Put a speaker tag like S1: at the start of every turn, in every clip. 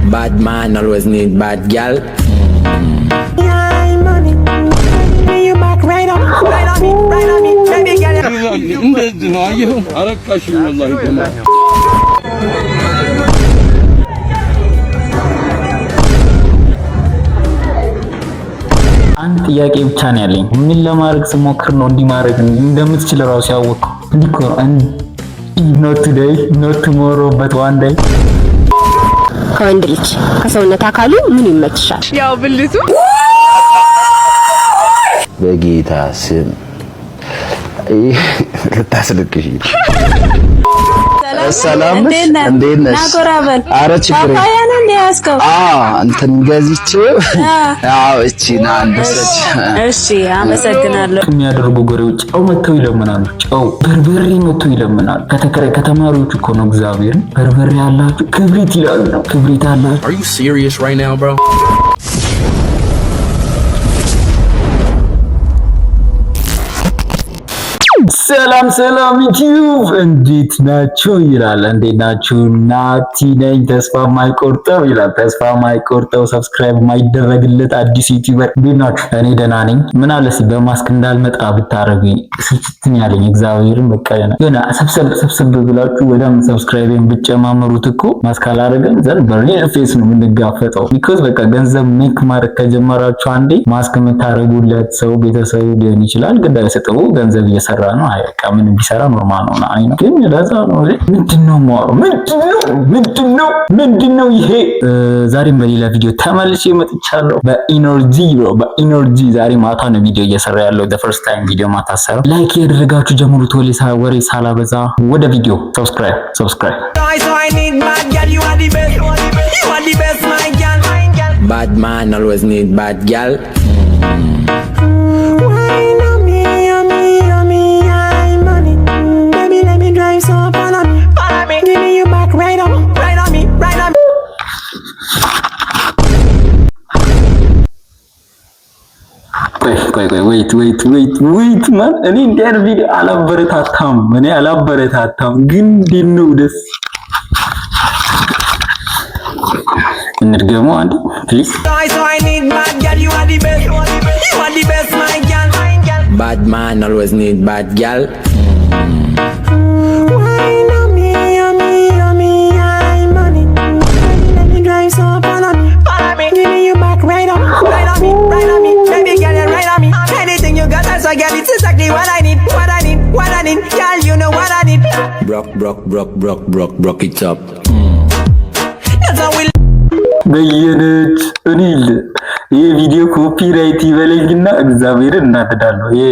S1: Bad man always need bad gal.
S2: You back right on me, baby girl.
S3: እንደዚህ ነው አየሁ። አረካሽኝ ወላሂ ደማ
S4: አንድ ጥያቄ ብቻ ነው ያለኝ። ምን ለማድረግ ስሞክር ነው እንዲማረግ እንደምትችል ራሱ ያወቅኩ? እንዲኮ not today not tomorrow but one day።
S5: ከወንድ ልጅ ከሰውነት አካሉ ምን ይመችሻል?
S6: ያው ብልቱ።
S7: በጌታ ስም ልታስልክሽ። ሰላም እንዴት ነሽ?
S5: ናጎራበል
S7: አረ ችግር
S5: ፓፓያን እንደ ያስከው
S7: እንትን ገዝቼው እቺ ና አንደሰች።
S5: እሺ አመሰግናለሁ።
S4: የሚያደርጉ ጎሬዎች ጨው መተው ይለምናሉ። ጨው በርበሬ መተው ይለምናሉ። ከተማሪዎች እኮ ነው እግዚአብሔር በርበሬ ያላችሁ ክብሪት ይላሉ ነው ክብሪት አላችሁ።
S1: Are you serious right now, bro?
S4: ሰላም ዩቲዩብ እንዴት ናችሁ ይላል። እንዴት ናችሁ? ናቲ ነኝ። ተስፋ ማይቆርጠው ይላል። ተስፋ ማይቆርጠው ሰብስክራይብ ማይደረግለት አዲስ ዩቲዩበር እንዴት ናችሁ? እኔ ደህና ነኝ። ምን አለ እስኪ በማስክ እንዳልመጣ ብታረጉኝ ስልችትኝ ያለኝ እግዚአብሔርን በቃ ገና ሰብሰብ ብላችሁ ወደም ሰብስክራይብን ብጨማመሩት እኮ ማስክ አላረገን ዘን በሪል ፌስ ነው የምንጋፈጠው። ቢኮዝ በቃ ገንዘብ ሜክ ማድረግ ከጀመራችሁ አንዴ ማስክ የምታረጉለት ሰው ቤተሰቡ ሊሆን ይችላል። ግዳይ ሰጠው ገንዘብ እየሰራ ነው። በቃ ምን ቢሰራ ኖርማል ነው። አይ ነው ግን ለዛ ነው ምንድነው ይሄ? ዛሬም በሌላ ቪዲዮ ተመልሼ መጥቻለሁ። በኢነርጂ ዛሬ ማታ ነው ቪዲዮ እየሰራ ያለው። the first time ቪዲዮ ማታ ሰራ። ላይክ ያደረጋችሁ ጀምሩ። ቶሊሳ ወሬ ሳላበዛ ወደ ቪዲዮ ሰብስክራይብ
S1: Bad man always need bad gal.
S4: wait man እኔ እንዲያ ቪዲዮ አላበረታታም ግን እንዴነው ደስ እንድገመው አንዴ ፕሊዝ።
S1: Bad man always need bad gal.
S2: So girl, it's exactly what I need. Girl, you know what I need.
S1: Broke it up.
S2: That's how we
S4: በየነች እኔል ይሄ ቪዲዮ ኮፒራይት ይበለኝና እግዚአብሔርን እናደዳለሁ። ይሄ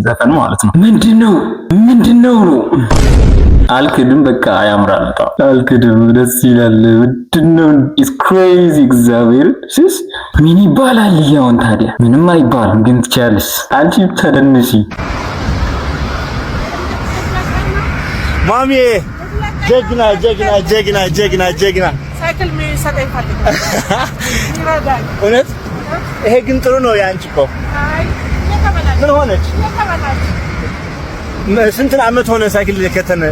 S4: ዘፈን ማለት ነው። ምንድነው ነው አልክድም። በቃ ያምራል። አልክድም ደስ ይላል። ምንድነው is crazy እግዚአብሔር ሲስ ምን ይባላል? ያውን ታዲያ ምንም አይባልም። ግን ትቻለሽ አንቺ ተደንሺ
S8: ማሚ ጀግና
S6: ሳይክል ሰጠኝ ፈልገው ይረዳል።
S8: እውነት ይሄ ግን ጥሩ ነው። ያንቺ እኮ ምን ሆነች? ስንት ዓመት ሆነ ሳይክል ከተነ?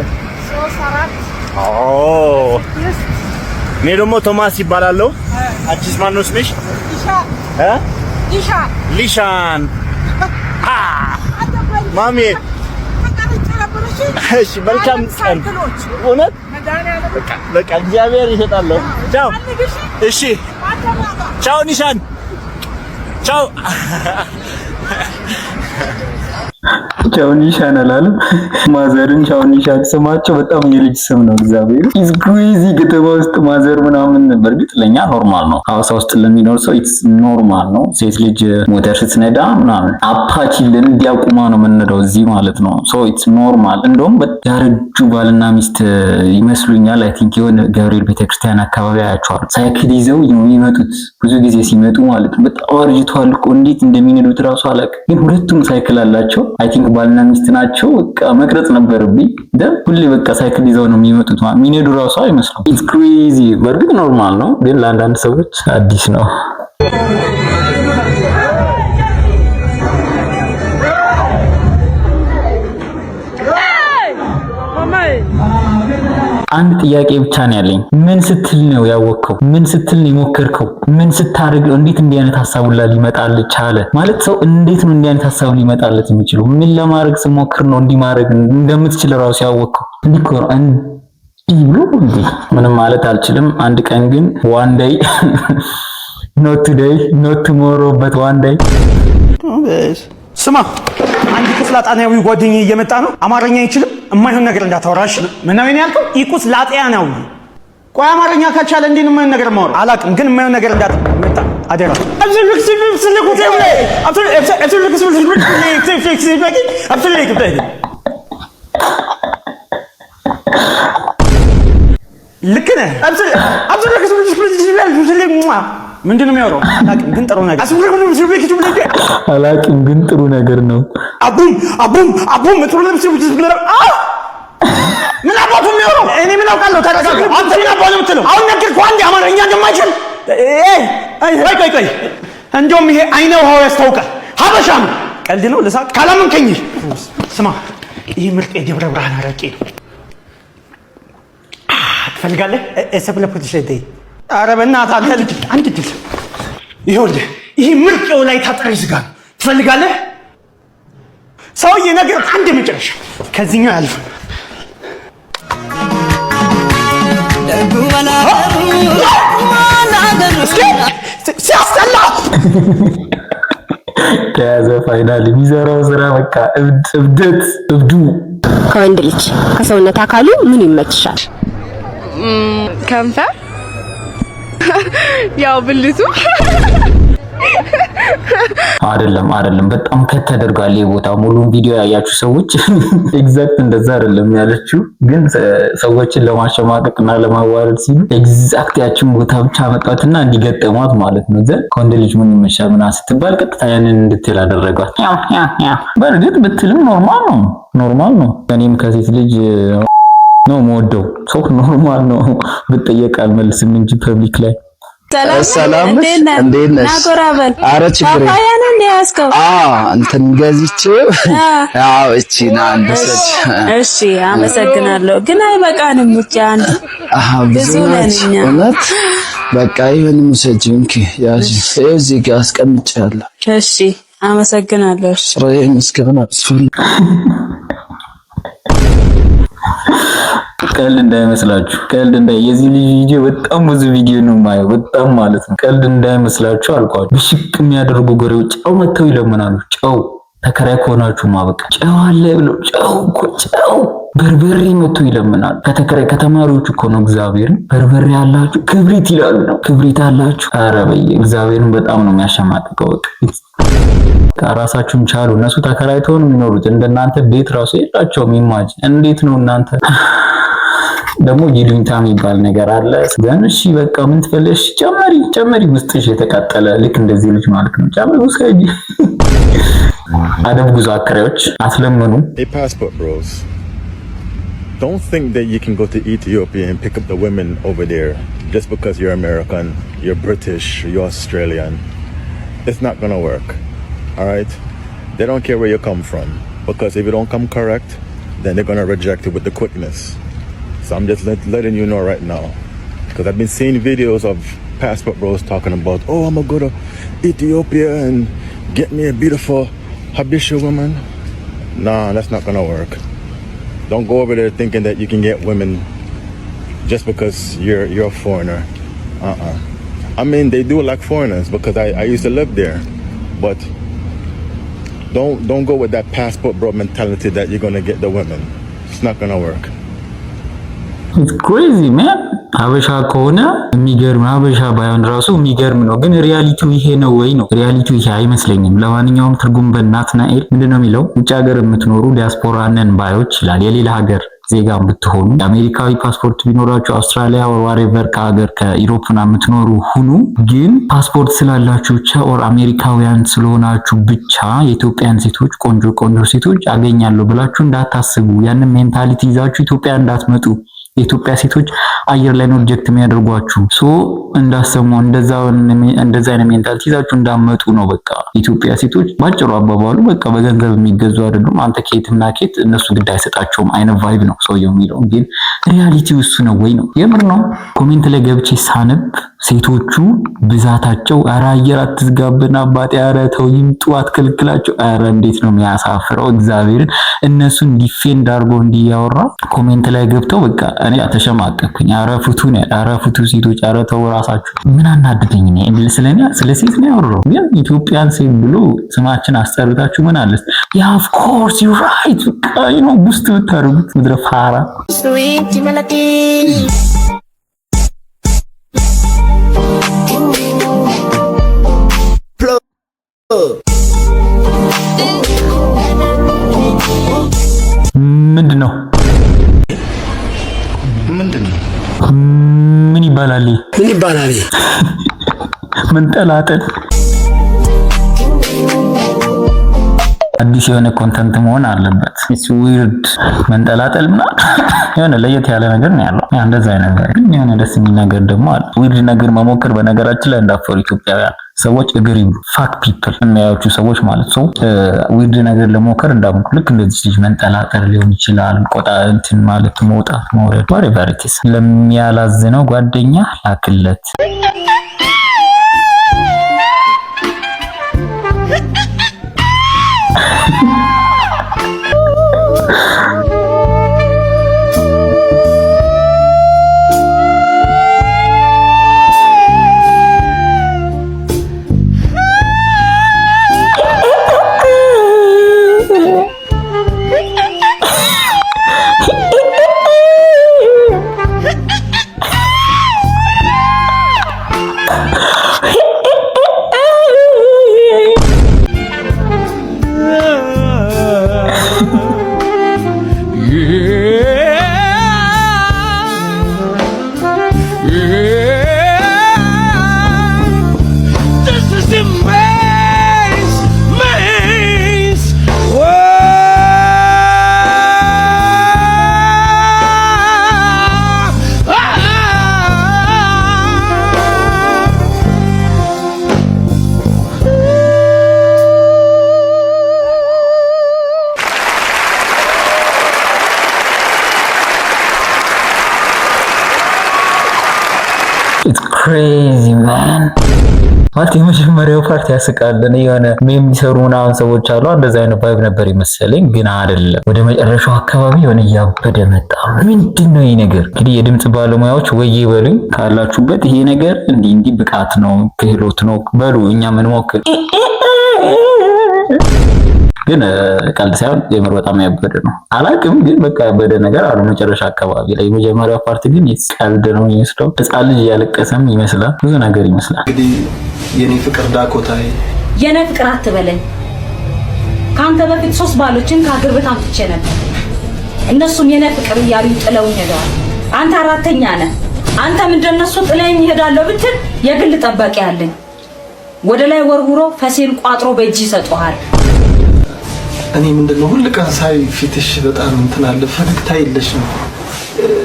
S8: 3-4 እኔ ደግሞ ቶማስ ይባላለሁ። አንቺስ ማን ነው ስምሽ? ሊሻን ማሚ እሺ መልካም ቀን። እውነት በቃ እግዚአብሔር ይሰጣል። ቻው። እሺ ቻው ኒሻን ቻው።
S4: ቻው ኒሻን አላለም። ማዘርን ቻው ኒሻን ስማቸው በጣም የልጅ ስም ነው። እግዚአብሔር ኢዝ ክሬዚ። ከተማ ውስጥ ማዘር ምናምን በእርግጥ ለኛ ኖርማል ነው። ሐዋሳ ውስጥ ለሚኖር ሰው ኢትስ ኖርማል ነው። ሴት ልጅ ሞተር ስትነዳ ምናምን አፓቺልን እንዲያቁማ ነው የምንነዳው እዚህ ማለት ነው። ሶ ኢትስ ኖርማል። እንደውም ያረጁ ባልና ሚስት ይመስሉኛል። አይ ቲንክ የሆነ ገብርኤል ቤተክርስቲያን አካባቢ አያቸዋለሁ። ሳይክል ይዘው ነው የሚመጡት ብዙ ጊዜ ሲመጡ ማለት ነው። በጣም አርጅቷል እኮ እንዴት እንደሚነዱት ራሱ አላውቅም። ግን ሁለቱም ሳይክል አላቸው። አይ ቲንክ ባልና ሚስት ናቸው። በቃ መቅረጽ ነበርብኝ። ሁሌ በቃ ሳይክል ይዘው ነው የሚመጡት። የሚነዱ ራሱ አይመስሉም። ኢትስ ክሬዚ። በእርግጥ ኖርማል ነው፣ ግን ለአንዳንድ ሰዎች አዲስ ነው። አንድ ጥያቄ ብቻ ነው ያለኝ። ምን ስትል ነው ያወቅከው? ምን ስትል ነው የሞከርከው? ምን ስታደርግ ነው እንዴት እንዲህ አይነት ሐሳብ ሁላ ሊመጣልህ ቻለ? ማለት ሰው እንዴት ነው እንዲህ አይነት ሐሳብ ሊመጣለት የሚችለው? ምን ለማድረግ ስሞክር ነው እንዲህ ማድረግ እንደምትችል ራሱ ያወቅከው? እንዲህ እኮ ነው ብሎ ምንም ማለት አልችልም። አንድ ቀን ግን one day not today not tomorrow but one day
S8: ስማ አንድ ክፍል አጣናዊ ጓደኛዬ እየመጣ ነው። አማርኛ አይችልም። የማይሆን ነገር እንዳታወራሽ። ምን ነው ያልከው? ኢኩስ ላጤያናዊ። ቆይ አማርኛ ካቻለ እንዴት ነው የማይሆን ነገር ማወራው? አላውቅም፣ ግን የማይሆን ነገር እንዳትመጣ አደራ። ልክ ነህ። ምንድን ነው የሚያወራው? አላውቅም፣ ግን ጥሩ ነገር
S4: አላውቅም፣ ግን ጥሩ ነገር ነው።
S8: አቡም ጥሩ ነገር ምን አባቱ የሚያወራው? እኔ ምን አውቃለሁ? ተረጋጋ። አንተ ምን አባቱ የምትለው? አሁን ነገርኩህ አንዴ አማርኛ እንደማይችል። ቆይ እንደውም ይሄ አይነ ውሃው ያስታውቃል። ሀበሻ ነው። ቀልድ ነው። ልሳቅ ካላመንከኝ ስማ፣ ይህ ምርጥ የደብረ ብርሃን አረቄ ነው። ትፈልጋለህ? ሰብለፖትሽቴ ኧረ በእናትህ አንተ ልጅ አንድ ድል። ይኸውልህ ይህ ምርጥ የወላይታ ጥሬ ስጋ ነው። ትፈልጋለህ? ሰውዬ ነገር አንድ መጨረሻ ከዚህኛው ያልፍ ሲያስጠላ
S4: ከያዘ ፋይናል የሚሰራው ስራ በቃ እብዱ።
S5: ከወንድ ልጅ ከሰውነት አካሉ ምን ይመችሻል?
S6: ከንፈር ያው ብልቱ
S4: አይደለም በጣም ከተደርጓል። የቦታ ሙሉ ቪዲዮ ያያችሁ ሰዎች ኤግዛክት እንደዛ አይደለም ያለችው፣ ግን ሰዎችን ለማሸማቀቅና ለማዋረድ ሲሉ ኤግዛክት ያችን ቦታ ብቻ መጣትና እንዲገጠሟት ማለት ነው። ዘን ከወንድ ልጅ ምን ይመሻል ምናምን ስትባል ቀጥታ ያንን እንድትል አደረጓት። በእርግጥ ብትልም ኖርማል ነው። እኔም ከሴት ልጅ ነው የምወደው ሰው ኖርማል ነው። ብትጠየቅ አልመልስም እንጂ ፐብሊክ ላይ
S7: ሰላም እንዴት ነሽ?
S5: ናጎራበል
S7: ኧረ ችግር
S5: ፓፓያ ነው ያስከው?
S7: እንትን ገዝቼው ያው እቺ ና እንደሰች።
S5: እሺ አመሰግናለሁ፣ ግን አይበቃንም። ብቻ አንድ ብዙ ነን እኛ።
S7: እውነት በቃ ይሄን ሙሰጂ እንኪ ያጂ እዚህ ጋር አስቀምጫለሁ።
S5: እሺ አመሰግናለሁ። እሺ
S7: ስራዬ ምስጋና አስፈል
S4: ቀልድ እንዳይመስላችሁ የዚህ ልጅ ቪዲዮ በጣም ብዙ ቪዲዮ ነው የማየው፣ በጣም ማለት ነው። ቀልድ እንዳይመስላችሁ አልኳችሁ። ብሽቅ የሚያደርጉ ጎሬው ጨው መተው ይለምናሉ። ጨው ተከራይ ከሆናችሁ ማበቃ ጨው አለ ብለው ጨው በርበሬ መተው ይለምናሉ። ከተማሪዎች እኮ ነው። እግዚአብሔርን በርበሬ አላችሁ ክብሪት ይላሉ ነው። ክብሪት አላችሁ? ኧረ በየ እግዚአብሔርን በጣም ነው የሚያሸማቅቀው። ራሳችሁን ቻሉ። እነሱ ተከራይተው ነው የሚኖሩት። እንደናንተ ቤት ራሱ የላቸውም። ኢማጂን እንዴት ነው እናንተ ደግሞ ይሉኝታ የሚባል ነገር አለ። ዘን እሺ በቃ ምን ትፈልሽ? ጨመሪ ውስጥሽ የተቃጠለ ልክ እንደዚህ ልጅ ማለት ነው። ጨመሪ ውስጥ አደብ ጉዞ አከራዮች አትለምኑ።
S9: Hey passport bros, don't think that you can go to Ethiopia and pick up the women over there just because you're American, you're British, you're Australian. It's not gonna work. All right? They don't care where you come from, because if you don't come correct, then they're gonna reject it with the quickness. So I'm just letting you know right now, because I've been seeing videos of passport bros talking about, oh, I'm gonna go to Ethiopia and get me a beautiful Habesha woman. Nah, that's not gonna work. Don't go over there thinking that you can get women just because you're a foreigner. I mean, they do like foreigners, because I used to live there, but don't go with that passport bro mentality that you're gonna get the women. It's not gonna work.
S4: It's crazy man. ሀበሻ ከሆነ የሚገርም፣ ሀበሻ ባይሆን ራሱ የሚገርም ነው። ግን ሪያሊቲው ይሄ ነው ወይ ነው? ሪያሊቲው ይሄ አይመስለኝም። ለማንኛውም ትርጉም በናትናኤል ምንድነው የሚለው? ውጭ ሀገር የምትኖሩ ዲያስፖራ ነን ባዮች ይላል። የሌላ ሀገር ዜጋ ብትሆኑ የአሜሪካዊ ፓስፖርት ቢኖራችሁ አውስትራሊያ ኦር ዋሬቨር ከሀገር ከኢሮፕና የምትኖሩ ሁኑ። ግን ፓስፖርት ስላላችሁ ብቻ ኦር አሜሪካውያን ስለሆናችሁ ብቻ የኢትዮጵያን ሴቶች ቆንጆ ሴቶች አገኛለሁ ብላችሁ እንዳታስቡ። ያንን ሜንታሊቲ ይዛችሁ ኢትዮጵያ እንዳትመጡ። የኢትዮጵያ ሴቶች አየር ላይ ነው ሪጀክት የሚያደርጓችሁ። ሶ እንዳሰሙ እንደዛ አይነት ሜንታሊቲ ይዛችሁ እንዳመጡ ነው። በቃ ኢትዮጵያ ሴቶች ባጭሩ አባባሉ በቃ በገንዘብ የሚገዙ አይደሉም። አንተ ኬትና ኬት እነሱ ግድ አይሰጣቸውም አይነት ቫይብ ነው ሰውየው የሚለው። ግን ሪያሊቲው እሱ ነው ወይ ነው? የምር ነው። ኮሜንት ላይ ገብቼ ሳነብ ሴቶቹ ብዛታቸው ኧረ አየር አትዝጋብን አባቴ፣ ኧረ ተው ይምጡ አትከልክላቸው። ኧረ እንዴት ነው የሚያሳፍረው እግዚአብሔርን። እነሱን ዲፌንድ አድርጎ እንዲያወራ ኮሜንት ላይ ገብተው በቃ እኔ ተሸማቀቅኩኝ። ኧረ ፍቱ ሴቶች፣ ኧረ ተው ራሳችሁ። ምን አናደደኝ እኔ ስለ ሴት ነው ያወራው። ግን ኢትዮጵያን ሴት ብሎ ስማችን አስጠርታችሁ ምን አለስ? ያ ኦፍ ኮርስ ዩ ራይት በቃ ነው ቡስት ብታደርጉት ምድረ ፋራ ስዊት ሜሎዲ ምንድነው? ምን ይባላል? መንጠላጠል አዲስ የሆነ ኮንተንት መሆን አለበት። ኢትስ ዊርድ መንጠላጠል የሆነ ለየት ያለ ነገር ነው ያለው። እንደዛ አይነት ነገር ግን የሆነ ደስ የሚል ነገር ደግሞ አለ። ዊርድ ነገር መሞከር በነገራችን ላይ እንዳፈሩ ኢትዮጵያውያን ሰዎች እግር ይሉ ፋክ ፒፕል የሚያዩት ሰዎች ማለት ነው። ዊርድ ነገር ለሞከር እንዳሞክሩ ልክ እንደዚህ ልጅ መንጠላጠል ሊሆን ይችላል። ቆጣ እንትን ማለት መውጣት መውረድ whatever it is። ለሚያላዝነው ጓደኛ ላክለት። It's crazy man. ማለት የመጀመሪያው ፓርት ያስቃል። የሆነ የሚሰሩ ምናምን ሰዎች አሉ እንደዛ አይነት ቫይብ ነበር ይመስለኝ፣ ግን አይደለም። ወደ መጨረሻው አካባቢ የሆነ እያበደ መጣ። ምንድነው ይሄ ነገር? እንግዲህ የድምጽ ባለሙያዎች ወይ በሉኝ ካላችሁበት፣ ይሄ ነገር እንዲህ ብቃት ነው ክህሎት ነው በሉ፣ እኛ ምን ሞክር። ግን ቀልድ ሳይሆን የምር በጣም ያበደ ነው። አላቅም ግን በቃ ያበደ ነገር አሉ መጨረሻ አካባቢ ላይ። የመጀመሪያው ፓርት ግን ቀልድ ነው የሚመስለው። ሕፃን ልጅ ያለቀሰም ይመስላል፣ ብዙ ነገር ይመስላል።
S10: እንግዲህ የኔ ፍቅር ዳኮታይ
S6: የኔ ፍቅር አትበለኝ። ካንተ በፊት 3 ባሎችን ከአገር ቤት አምጥቼ ነበር። እነሱም የኔ ፍቅር እያሉ ጥለውኝ ሄደዋል። አንተ 4ኛ ነህ። አንተ እንደነሱ ጥለኝ ይሄዳለሁ ብትል የግል ጠባቂ አለኝ። ወደ ላይ ወርውሮ ፈሴን ቋጥሮ በእጅ ይሰጡሃል።
S10: እኔ ምንድነው ሁሉ ቀን ሳይ ፊትሽ በጣም እንትን አለ፣ ፈገግታ የለሽም።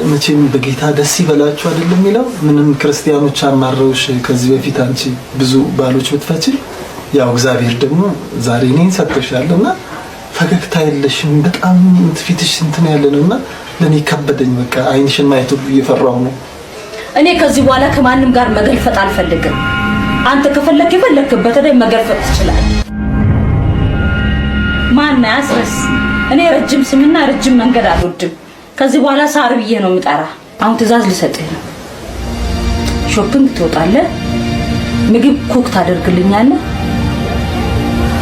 S10: መቼም በጌታ ደስ ይበላችሁ አይደለም የሚለው። ምንም ክርስቲያኖች አማረውሽ ከዚህ በፊት አንቺ ብዙ ባሎች ብትፈቺ፣ ያው እግዚአብሔር ደግሞ ዛሬ እኔን ሰጥቶሻልና ፈገግታ የለሽም። በጣም ፊትሽ እንትን ያለ ነውና ለኔ ከበደኝ። በቃ አይንሽን ማየት ሁሉ እየፈራሁ ነው።
S6: እኔ ከዚህ በኋላ ከማንም ጋር መገልፈጥ አልፈልግም። አንተ ከፈለክ የፈለክበት ላይ መገልፈጥ ትችላለህ። ማን ያስረስ? እኔ ረጅም ስምና ረጅም መንገድ አልወድም። ከዚህ በኋላ ሳር ብዬ ነው የምጠራ። አሁን ትዕዛዝ ልሰጥህ ነው። ሾፒንግ ትወጣለህ፣ ምግብ ኩክ ታደርግልኛለህ፣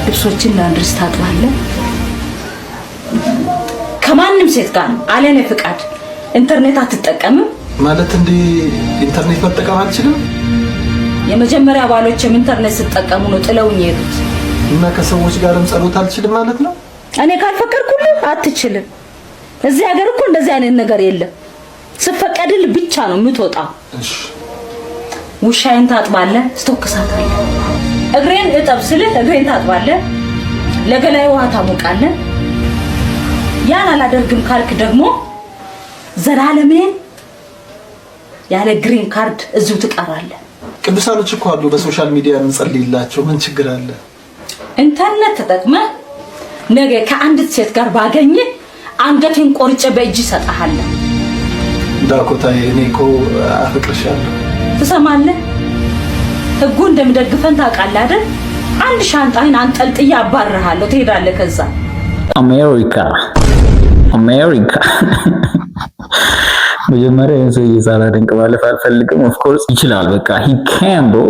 S6: ልብሶችን ላንድርስ ታጥባለህ። ከማንም ሴት ጋር አለኔ ፍቃድ ኢንተርኔት አትጠቀምም
S10: ማለት። እንዴ ኢንተርኔት መጠቀም አልችልም?
S6: የመጀመሪያ ባሎችም ኢንተርኔት ሲጠቀሙ ነው ጥለውኝ የሄዱት።
S10: እና ከሰዎች ጋርም ጸሎት አልችልም ማለት ነው?
S6: እኔ ካልፈቀድኩልህ አትችልም። እዚህ ሀገር እኮ እንደዚህ አይነት ነገር የለም። ስፈቀድል ብቻ ነው የምትወጣው።
S10: እሺ።
S6: ውሻዬን ታጥባለህ፣ ስትወክሳታለህ። እግሬን እጠብስልህ፣ እግሬን ታጥባለህ፣ ለገላዬ ውሃ ታሞቃለህ። ያን አላደርግም ካልክ ደግሞ ዘላለሜን ያለ ግሪን ካርድ እዚሁ ትቀራለህ።
S10: ቅዱሳኖች እኮ አሉ በሶሻል ሚዲያ እንጸልይላቸው፣ ምን ችግር አለ?
S6: ኢንተርኔት ተጠቅመህ ነገ ከአንዲት ሴት ጋር ባገኘ አንገቴን ቆርጬ በእጅ ሰጣሃለሁ።
S10: ዳኮታዬ እኔ እኮ አፍቅርሻለሁ።
S6: ትሰማለህ? ህጉ እንደምደግፈን ታውቃለህ አይደል? አንድ ሻንጣህን አንጠልጥዬ አባርርሃለሁ፣ ትሄዳለህ ከዛ
S4: አሜሪካ መጀመሪያ የሰው ይሳላደንቅ ማለት አልፈልግም። ኦፍ ኮርስ ይችላል፣ በቃ he can bro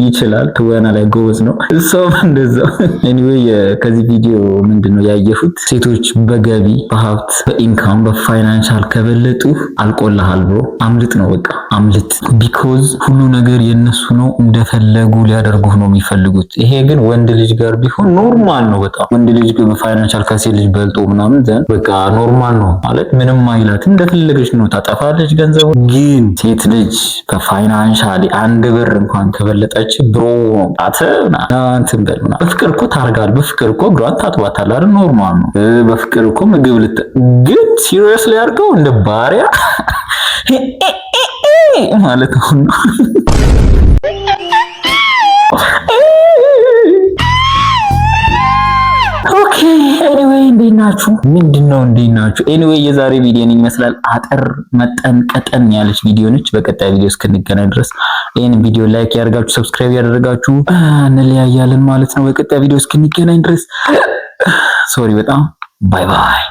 S4: ይችላል። ትወና ላይ ጎበዝ ነው እሱም እንደዛው። ኤኒዌይ ከዚህ ቪዲዮ ምንድነው ያየሁት? ሴቶች በገቢ በሀብት በኢንካም በፋይናንሻል ከበለጡ አልቆልሃል ብሮ አምልጥ ነው በቃ አምልጥ። ቢኮዝ ሁሉ ነገር የነሱ ነው፣ እንደፈለጉ ሊያደርጉህ ነው የሚፈልጉት። ይሄ ግን ወንድ ልጅ ጋር ቢሆን ኖርማል ነው በጣም። ወንድ ልጅ በፋይናንሻል ከሴት ልጅ በልጦ ምናምን ዘን በቃ ኖርማል ነው ማለት ምንም አይላትም፣ እንደፈለገች ነው ታጠፋለች ገንዘቡ። ግን ሴት ልጅ ከፋይናንሻሊ አንድ ብር እንኳን ከበለጠች ብሮ አተና እንትን በልና በፍቅር እኮ ታርጋል። በፍቅር እኮ እግሯን ታጥባታል አይደል? ኖርማል ነው። በፍቅር እኮ ምግብ ግን ሲሪየስሊ አድርገው እንደ ባሪያ ማለት ነው። ኦኬ ኤኒዌይ እንዴት ናችሁ? ምንድነው እንዴት ናችሁ? ኤኒዌይ የዛሬ ቪዲዮን ይመስላል አጠር መጠን ቀጠን ያለች ቪዲዮ ነች። በቀጣይ ቪዲዮ እስክንገናኝ ድረስ ይሄን ቪዲዮ ላይክ ያደርጋችሁ ሰብስክራይብ ያደርጋችሁ እንለያያለን ማለት ነው። በቀጣይ ቪዲዮ እስክንገናኝ ድረስ ሶሪ በጣም ባይ ባይ።